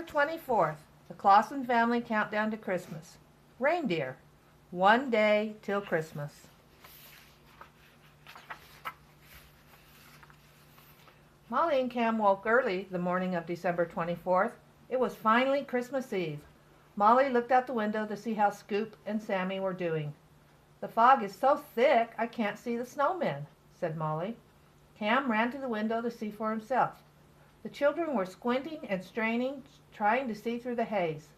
December 24th, the Clausen family countdown to Christmas. Reindeer, one day till Christmas. Molly and Cam woke early the morning of December 24th. It was finally Christmas Eve. Molly looked out the window to see how Scoop and Sammy were doing. "The fog is so thick I can't see the snowmen," said Molly. Cam ran to the window to see for himself. The children were squinting and straining, trying to see through the haze.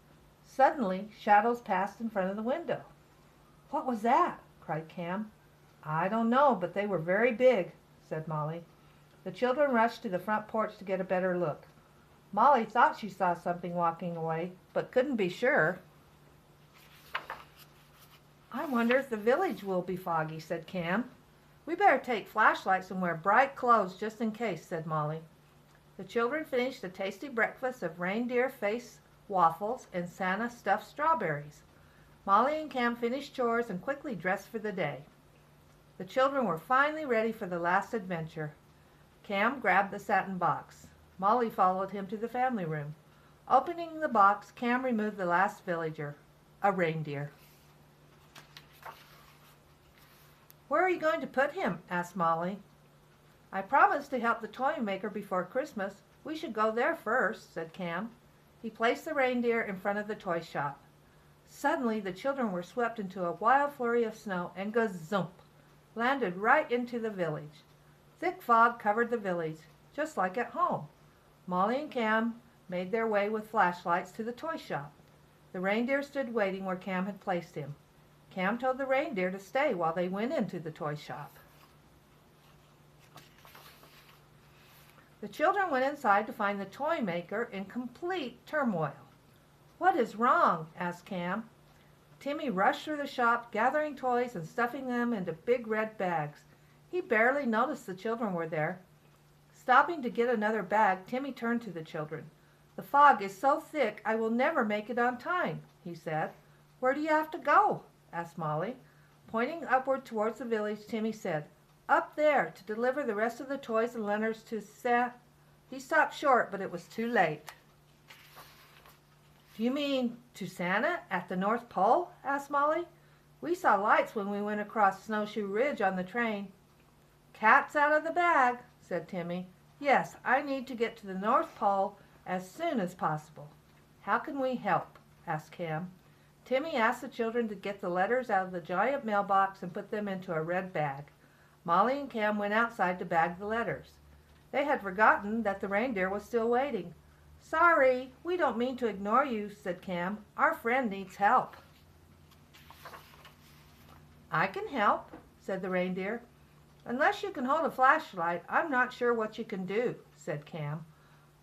Suddenly, shadows passed in front of the window. "What was that?" cried Cam. "I don't know, but they were very big," said Molly. The children rushed to the front porch to get a better look. Molly thought she saw something walking away, but couldn't be sure. "I wonder if the village will be foggy," said Cam. "We better take flashlights and wear bright clothes just in case," said Molly. The children finished a tasty breakfast of reindeer face waffles and Santa stuffed strawberries. Molly and Cam finished chores and quickly dressed for the day. The children were finally ready for the last adventure. Cam grabbed the satin box. Molly followed him to the family room. Opening the box, Cam removed the last villager, a reindeer. "Where are you going to put him?" asked Molly. "I promised to help the toy maker before Christmas. We should go there first," said Cam. He placed the reindeer in front of the toy shop. Suddenly the children were swept into a wild flurry of snow and gazump, landed right into the village. Thick fog covered the village, just like at home. Molly and Cam made their way with flashlights to the toy shop. The reindeer stood waiting where Cam had placed him. Cam told the reindeer to stay while they went into the toy shop. The children went inside to find the toy maker in complete turmoil. "What is wrong?" asked Cam. Timmy rushed through the shop, gathering toys and stuffing them into big red bags. He barely noticed the children were there. Stopping to get another bag, Timmy turned to the children. "The fog is so thick I will never make it on time," he said. "Where do you have to go?" asked Molly. Pointing upward towards the village, Timmy said, "Up there, to deliver the rest of the toys and letters to He stopped short, but it was too late. "Do you mean to Santa at the North Pole?" asked Molly. "We saw lights when we went across Snowshoe Ridge on the train." "Cat's out of the bag," said Timmy. "Yes, I need to get to the North Pole as soon as possible." "How can we help?" asked Cam. Timmy asked the children to get the letters out of the giant mailbox and put them into a red bag. Molly and Cam went outside to bag the letters. They had forgotten that the reindeer was still waiting. "Sorry, we don't mean to ignore you," said Cam. "Our friend needs help." "I can help," said the reindeer. "Unless you can hold a flashlight, I'm not sure what you can do," said Cam.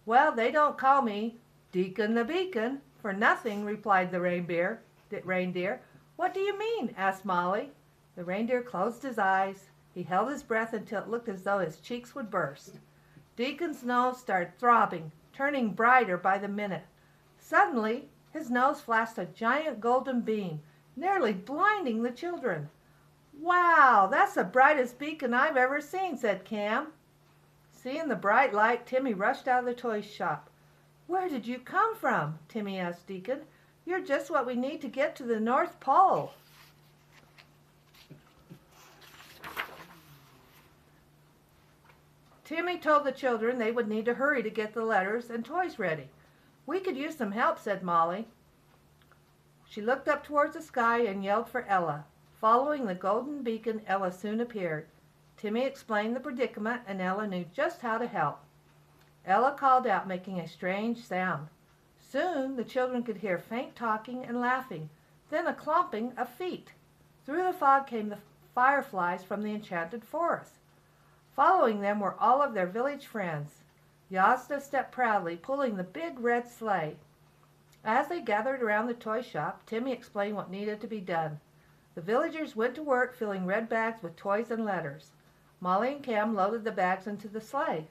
"Well, they don't call me Deacon the Beacon for nothing," replied the reindeer. "What do you mean?" asked Molly. The reindeer closed his eyes. He held his breath until it looked as though his cheeks would burst. Deacon's nose started throbbing, turning brighter by the minute. Suddenly, his nose flashed a giant golden beam, nearly blinding the children. "Wow, that's the brightest beacon I've ever seen," said Cam. Seeing the bright light, Timmy rushed out of the toy shop. "Where did you come from?" Timmy asked Deacon. "You're just what we need to get to the North Pole." Timmy told the children they would need to hurry to get the letters and toys ready. "We could use some help," said Molly. She looked up towards the sky and yelled for Ella. Following the golden beacon, Ella soon appeared. Timmy explained the predicament, and Ella knew just how to help. Ella called out, making a strange sound. Soon the children could hear faint talking and laughing, then a clomping of feet. Through the fog came the fireflies from the enchanted forest. Following them were all of their village friends. Yazda stepped proudly, pulling the big red sleigh. As they gathered around the toy shop, Timmy explained what needed to be done. The villagers went to work filling red bags with toys and letters. Molly and Cam loaded the bags into the sleigh.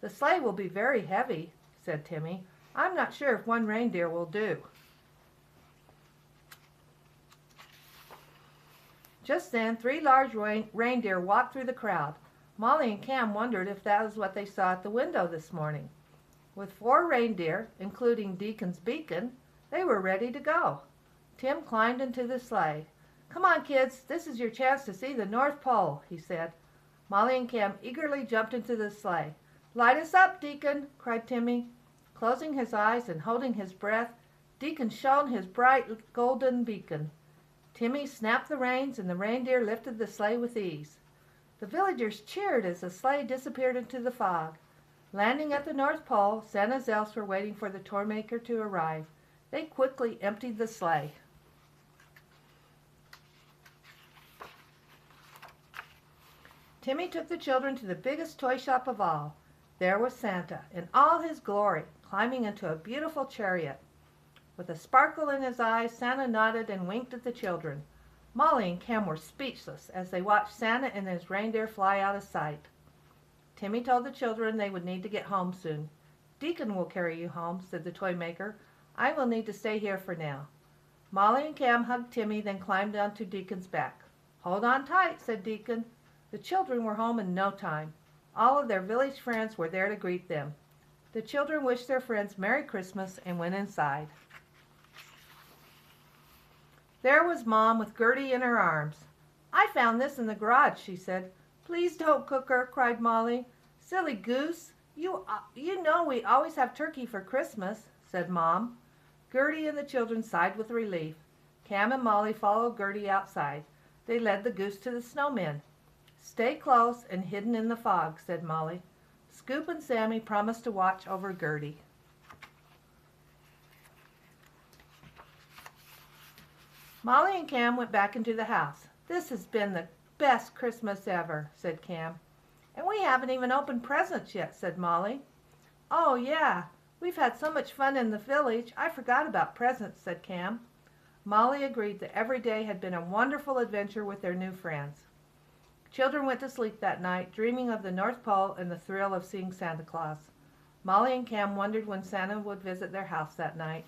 "The sleigh will be very heavy," said Timmy. "I'm not sure if one reindeer will do." Just then, 3 large reindeer walked through the crowd. Molly and Cam wondered if that was what they saw at the window this morning. With 4 reindeer, including Deacon's Beacon, they were ready to go. Tim climbed into the sleigh. "Come on, kids, this is your chance to see the North Pole," he said. Molly and Cam eagerly jumped into the sleigh. "Light us up, Deacon," cried Timmy. Closing his eyes and holding his breath, Deacon shone his bright golden beacon. Timmy snapped the reins and the reindeer lifted the sleigh with ease. The villagers cheered as the sleigh disappeared into the fog. Landing at the North Pole, Santa's elves were waiting for the toy maker to arrive. They quickly emptied the sleigh. Timmy took the children to the biggest toy shop of all. There was Santa, in all his glory, climbing into a beautiful chariot. With a sparkle in his eyes, Santa nodded and winked at the children. Molly and Cam were speechless as they watched Santa and his reindeer fly out of sight. Timmy told the children they would need to get home soon. "Deacon will carry you home," said the toy maker. "I will need to stay here for now." Molly and Cam hugged Timmy, then climbed onto Deacon's back. "Hold on tight," said Deacon. The children were home in no time. All of their village friends were there to greet them. The children wished their friends Merry Christmas and went inside. There was Mom with Gertie in her arms. "I found this in the garage," she said. "Please don't cook her," cried Molly. "Silly goose, you know we always have turkey for Christmas," said Mom. Gertie and the children sighed with relief. Cam and Molly followed Gertie outside. They led the goose to the snowmen. "Stay close and hidden in the fog," said Molly. Scoop and Sammy promised to watch over Gertie. Molly and Cam went back into the house. "This has been the best Christmas ever," said Cam. "And we haven't even opened presents yet," said Molly. "Oh, yeah, we've had so much fun in the village, I forgot about presents," said Cam. Molly agreed that every day had been a wonderful adventure with their new friends. Children went to sleep that night, dreaming of the North Pole and the thrill of seeing Santa Claus. Molly and Cam wondered when Santa would visit their house that night.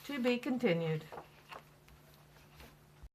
To be continued.